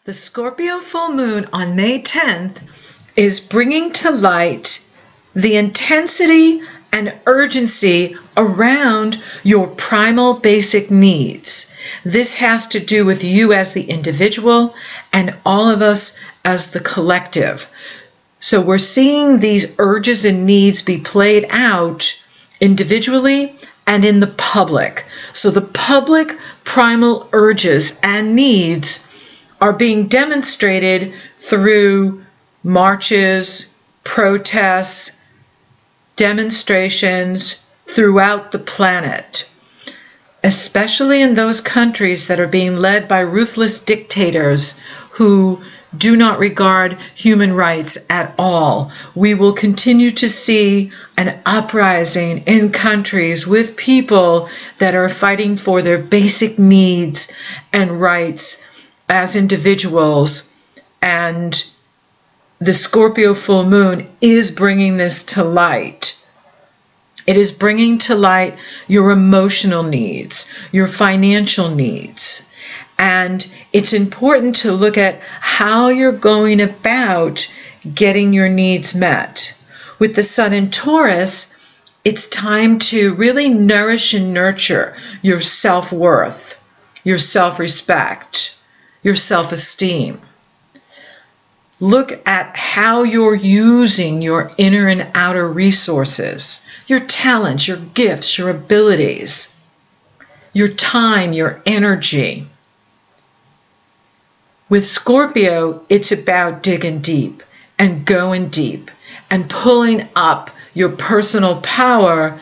The Scorpio full moon on May 10th is bringing to light the intensity and urgency around your primal basic needs. This has to do with you as the individual and all of us as the collective. So we're seeing these urges and needs be played out individually and in the public. So the public primal urges and needs are being demonstrated through marches, protests, demonstrations throughout the planet, especially in those countries that are being led by ruthless dictators who do not regard human rights at all. We will continue to see an uprising in countries with people that are fighting for their basic needs and rights as individuals, and the Scorpio full moon is bringing this to light. It is bringing to light your emotional needs, your financial needs, and it's important to look at how you're going about getting your needs met. With the Sun in Taurus, it's time to really nourish and nurture your self-worth, your self-respect, your self-esteem. Look at how you're using your inner and outer resources, your talents, your gifts, your abilities, your time, your energy. With Scorpio, it's about digging deep and going deep and pulling up your personal power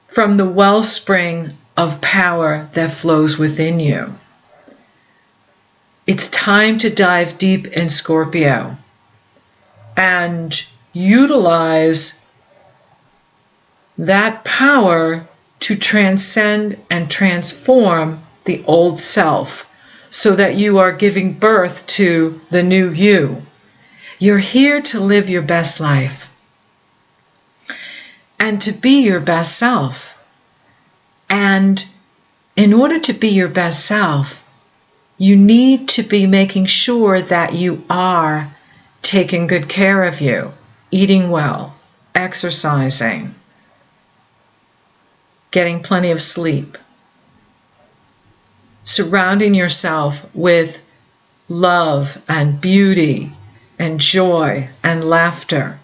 from the wellspring of power that flows within you. It's time to dive deep in Scorpio and utilize that power to transcend and transform the old self so that you are giving birth to the new you. You're here to live your best life and to be your best self. And in order to be your best self, you need to be making sure that you are taking good care of you, eating well, exercising, getting plenty of sleep, surrounding yourself with love and beauty and joy and laughter.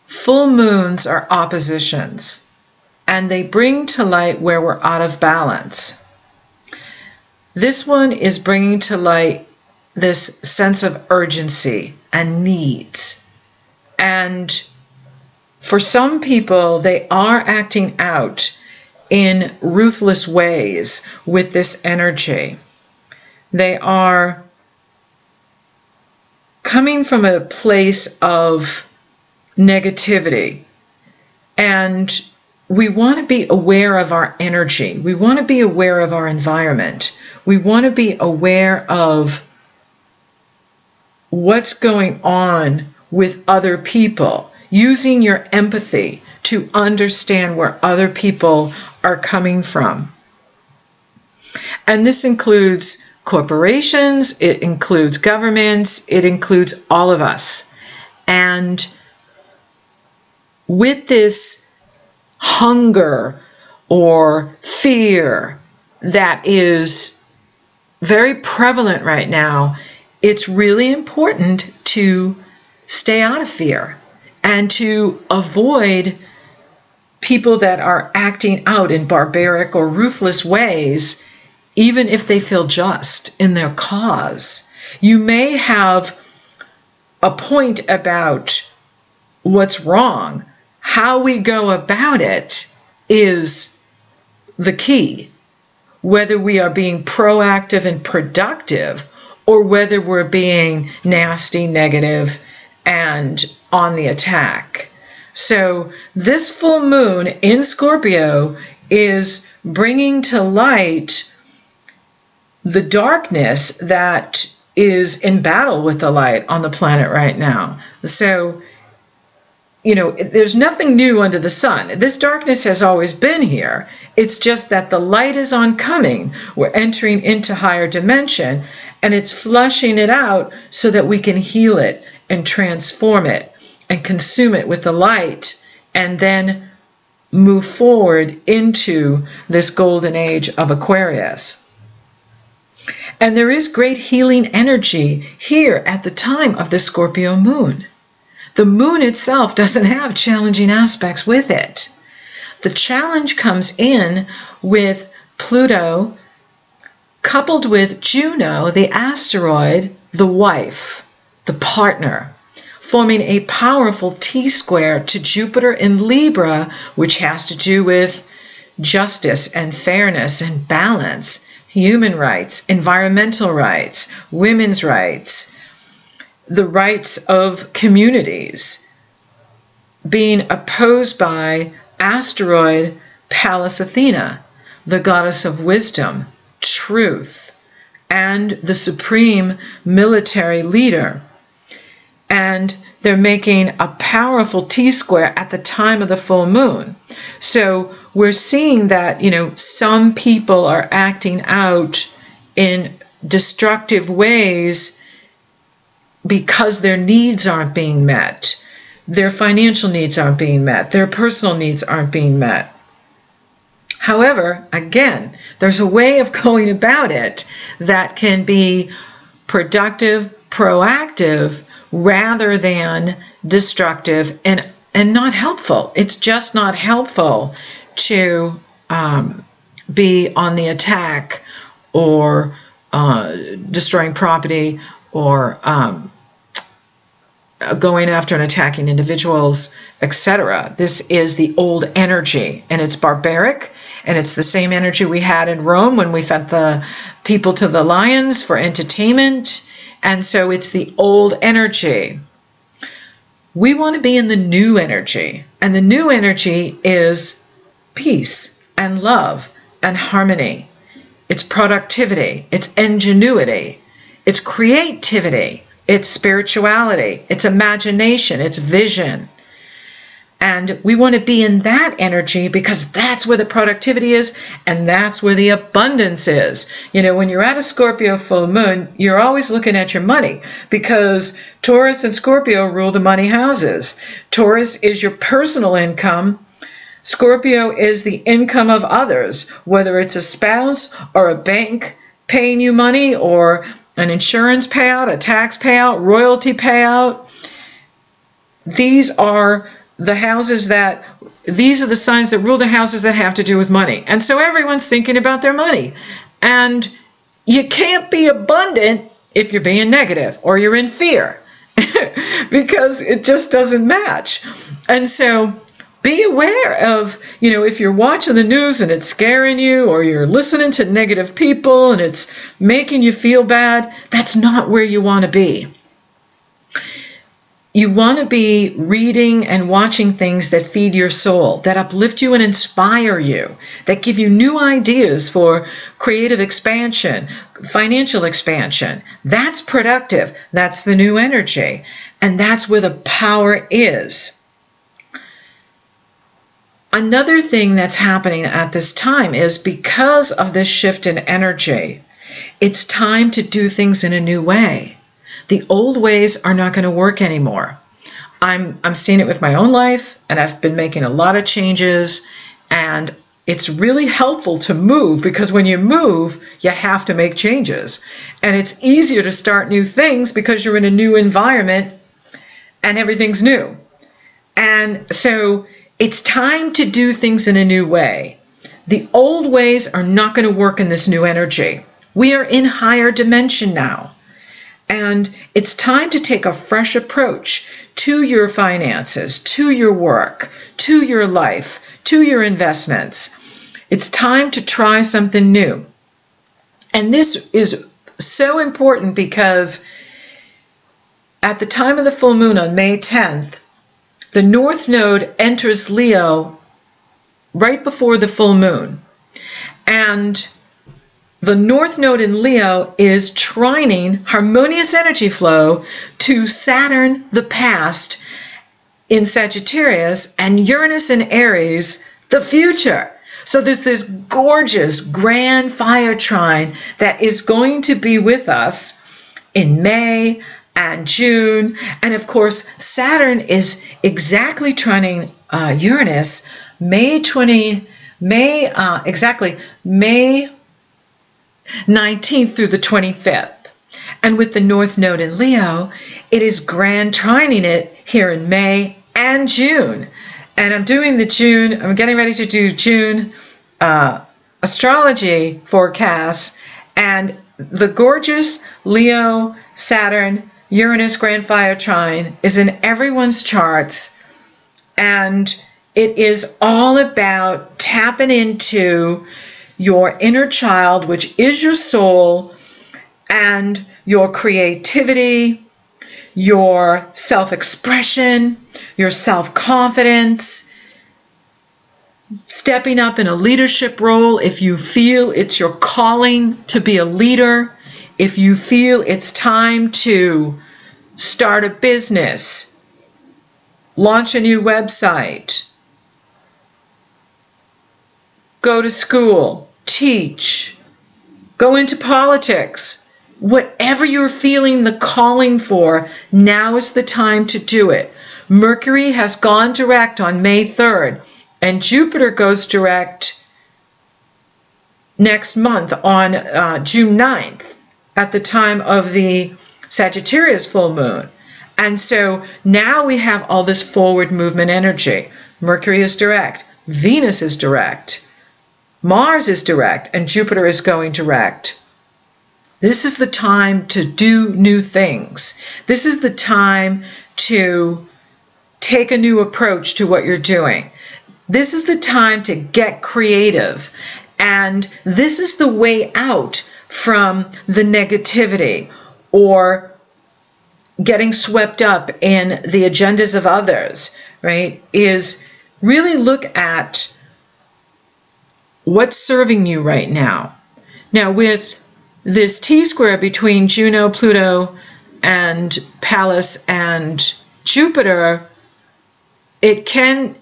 Full moons are oppositions, and they bring to light where we're out of balance. This one is bringing to light this sense of urgency and needs. And for some people, they are acting out in ruthless ways with this energy. They are coming from a place of negativity, and we want to be aware of our energy. We want to be aware of our environment. We want to be aware of what's going on with other people, using your empathy to understand where other people are coming from. And this includes corporations, it includes governments, it includes all of us. And with this hunger or fear that is very prevalent right now, it's really important to stay out of fear and to avoid people that are acting out in barbaric or ruthless ways, even if they feel just in their cause. You may have a point about what's wrong. How we go about it is the key, whether we are being proactive and productive or whether we're being nasty, negative, and on the attack. So this full moon in Scorpio is bringing to light the darkness that is in battle with the light on the planet right now. So there's nothing new under the sun. This darkness has always been here. It's just that the light is oncoming. We're entering into higher dimension, and it's flushing it out so that we can heal it and transform it and consume it with the light, and then move forward into this golden age of Aquarius. And there is great healing energy here at the time of the Scorpio moon. The moon itself doesn't have challenging aspects with it. The challenge comes in with Pluto coupled with Juno, the asteroid, the wife, the partner, forming a powerful T-square to Jupiter in Libra, which has to do with justice and fairness and balance, human rights, environmental rights, women's rights, the rights of communities, being opposed by asteroid Pallas Athena, the goddess of wisdom, truth, and the supreme military leader. And they're making a powerful T-square at the time of the full moon. So we're seeing that, some people are acting out in destructive ways because their needs aren't being met. Their financial needs aren't being met. Their personal needs aren't being met. However, again, there's a way of going about it that can be productive, proactive, rather than destructive and not helpful. It's just not helpful to be on the attack or destroying property or going after and attacking individuals, etc. This is the old energy, and it's barbaric, and it's the same energy we had in Rome when we fed the people to the lions for entertainment. And so it's the old energy. We want to be in the new energy, and the new energy is peace and love and harmony. It's productivity, it's ingenuity, it's creativity, it's spirituality, it's imagination, it's vision. And we want to be in that energy because that's where the productivity is, and that's where the abundance is. When you're at a Scorpio full moon, you're always looking at your money because Taurus and Scorpio rule the money houses. Taurus is your personal income. Scorpio is the income of others, whether it's a spouse or a bank paying you money or an insurance payout, a tax payout, royalty payout. These are the signs that rule the houses that have to do with money. And so everyone's thinking about their money. And you can't be abundant if you're being negative or you're in fear because it just doesn't match. And so be aware of, if you're watching the news and it's scaring you, or you're listening to negative people and it's making you feel bad, that's not where you want to be. You want to be reading and watching things that feed your soul, that uplift you and inspire you, that give you new ideas for creative expansion, financial expansion. That's productive. That's the new energy. And that's where the power is. Another thing that's happening at this time is because of this shift in energy, it's time to do things in a new way. The old ways are not going to work anymore. I'm seeing it with my own life, and I've been making a lot of changes, and it's really helpful to move because when you move, you have to make changes. And it's easier to start new things because you're in a new environment and everything's new. And so it's time to do things in a new way. The old ways are not going to work in this new energy. We are in higher dimension now. And it's time to take a fresh approach to your finances, to your work, to your life, to your investments. It's time to try something new. And this is so important because at the time of the full moon on May 10th, the North Node enters Leo right before the full moon. And the North Node in Leo is trining harmonious energy flow to Saturn, the past, in Sagittarius and Uranus in Aries, the future. So there's this gorgeous grand fire trine that is going to be with us in May and June. And of course, Saturn is exactly trining Uranus May 19th through the 25th. And with the North Node in Leo, it is grand trining it here in May and June. And I'm getting ready to do June astrology forecasts. And the gorgeous Leo, Saturn, Uranus grand fire trine is in everyone's charts. And it is all about tapping into your inner child, which is your soul, and your creativity, your self-expression, your self-confidence, stepping up in a leadership role if you feel it's your calling to be a leader, if you feel it's time to start a business, launch a new website, go to school, teach, go into politics. Whatever you're feeling the calling for, now is the time to do it. Mercury has gone direct on May 3rd, and Jupiter goes direct next month on June 9th at the time of the Sagittarius full moon. And so now we have all this forward movement energy. Mercury is direct, Venus is direct, Mars is direct, and Jupiter is going direct. This is the time to do new things. This is the time to take a new approach to what you're doing. This is the time to get creative. And this is the way out from the negativity or getting swept up in the agendas of others, right? Is really look at what's serving you right now. Now, with this T-square between Juno, Pluto, and Pallas and Jupiter, it can,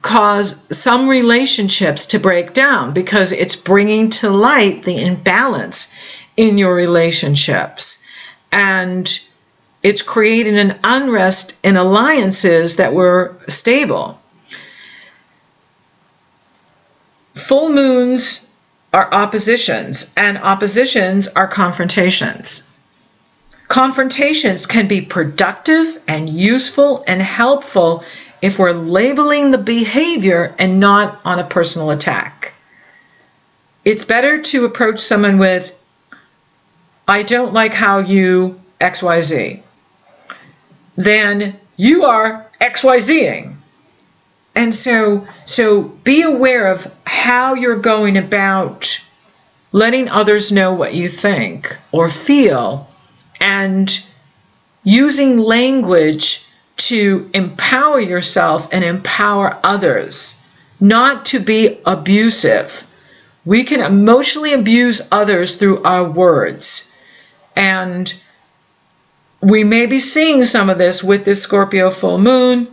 cause some relationships to break down because it's bringing to light the imbalance in your relationships. And it's creating an unrest in alliances that were stable. Full moons are oppositions, and oppositions are confrontations. Confrontations can be productive and useful and helpful if we're labeling the behavior and not on a personal attack. It's better to approach someone with, I don't like how you XYZ, than you are XYZing. And so be aware of how you're going about letting others know what you think or feel, and using language to empower yourself and empower others, not to be abusive. We can emotionally abuse others through our words. And we may be seeing some of this with this Scorpio full moon.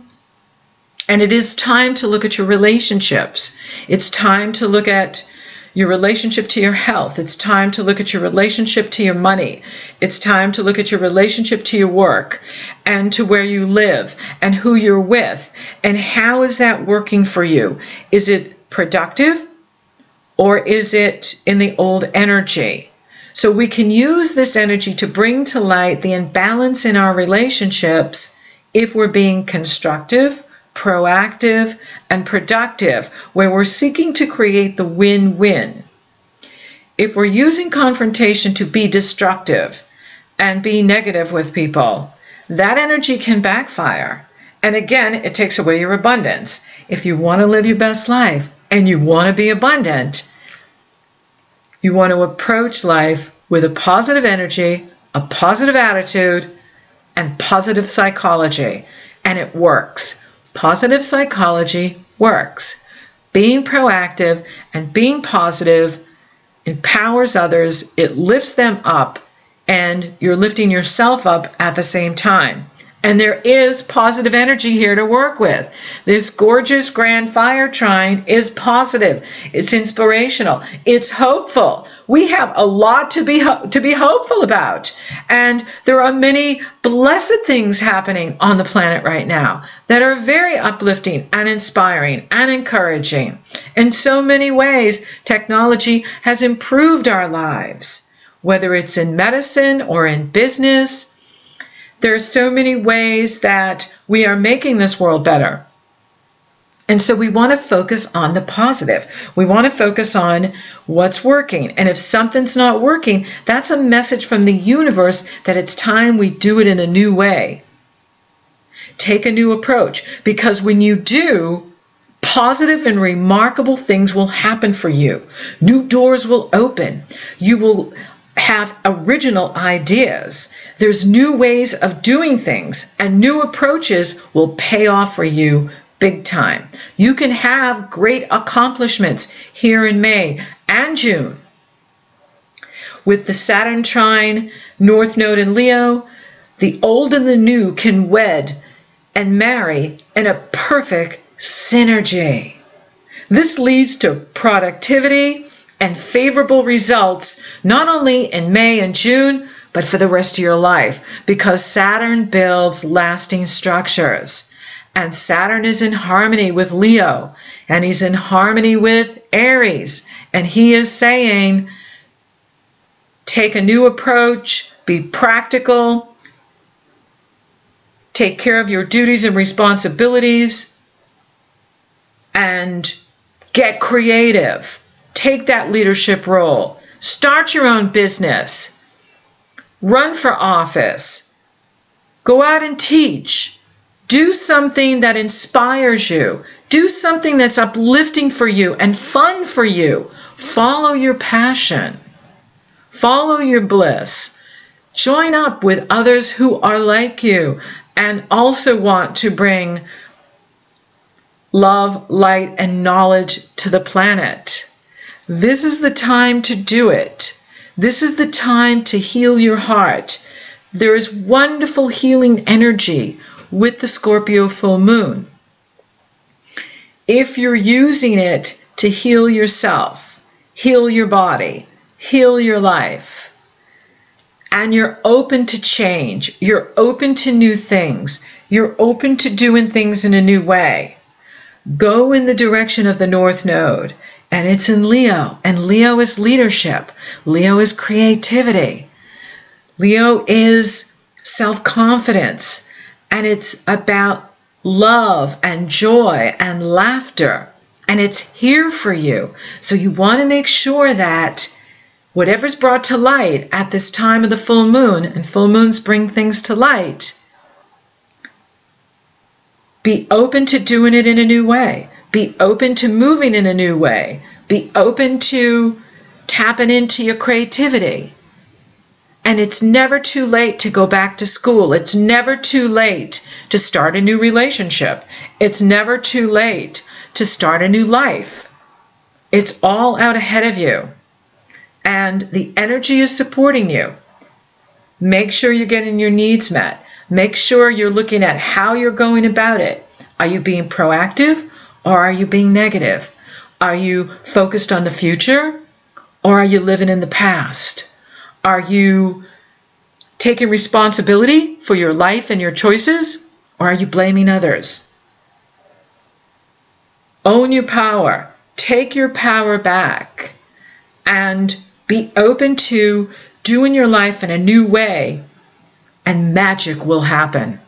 And it is time to look at your relationships. It's time to look at your relationship to your health. It's time to look at your relationship to your money. It's time to look at your relationship to your work and to where you live and who you're with. And how is that working for you? Is it productive or is it in the old energy? So we can use this energy to bring to light the imbalance in our relationships if we're being constructive, proactive, and productive, where we're seeking to create the win-win. If we're using confrontation to be destructive and be negative with people, that energy can backfire. And again, it takes away your abundance. If you want to live your best life and you want to be abundant, you want to approach life with a positive energy, a positive attitude, and positive psychology. And it works. Positive psychology works. Being proactive and being positive empowers others, it lifts them up, and you're lifting yourself up at the same time. And there is positive energy here to work with. This gorgeous grand fire trine is positive. It's inspirational. It's hopeful. We have a lot to be hopeful about. And there are many blessed things happening on the planet right now that are very uplifting and inspiring and encouraging. In so many ways, technology has improved our lives, whether it's in medicine or in business. There are so many ways that we are making this world better. And so we want to focus on the positive. We want to focus on what's working. And if something's not working, that's a message from the universe that it's time we do it in a new way. Take a new approach, because when you do, positive and remarkable things will happen for you. New doors will open. You will have original ideas. There's new ways of doing things, and new approaches will pay off for you big time. You can have great accomplishments here in May and June. With the Saturn trine, North Node in Leo, the old and the new can wed and marry in a perfect synergy. This leads to productivity and favorable results, not only in May and June, but for the rest of your life, because Saturn builds lasting structures. And Saturn is in harmony with Leo, and he's in harmony with Aries. And he is saying, take a new approach, be practical, take care of your duties and responsibilities, and get creative. Take that leadership role. Start your own business. Run for office. Go out and teach. Do something that inspires you. Do something that's uplifting for you and fun for you. Follow your passion. Follow your bliss. Join up with others who are like you and also want to bring love, light, and knowledge to the planet. This is the time to do it. This is the time to heal your heart. There is wonderful healing energy with the Scorpio full moon. If you're using it to heal yourself, heal your body, heal your life, and you're open to change, you're open to new things, you're open to doing things in a new way, go in the direction of the North Node. And it's in Leo, and Leo is leadership. Leo is creativity. Leo is self-confidence, and it's about love and joy and laughter, and it's here for you. So you want to make sure that whatever's brought to light at this time of the full moon, and full moons bring things to light, be open to doing it in a new way. Be open to moving in a new way. Be open to tapping into your creativity. And it's never too late to go back to school. It's never too late to start a new relationship. It's never too late to start a new life. It's all out ahead of you. And the energy is supporting you. Make sure you're getting your needs met. Make sure you're looking at how you're going about it. Are you being proactive? Or are you being negative? Are you focused on the future? Or are you living in the past? Are you taking responsibility for your life and your choices? Or are you blaming others? Own your power. Take your power back. And be open to doing your life in a new way. And magic will happen.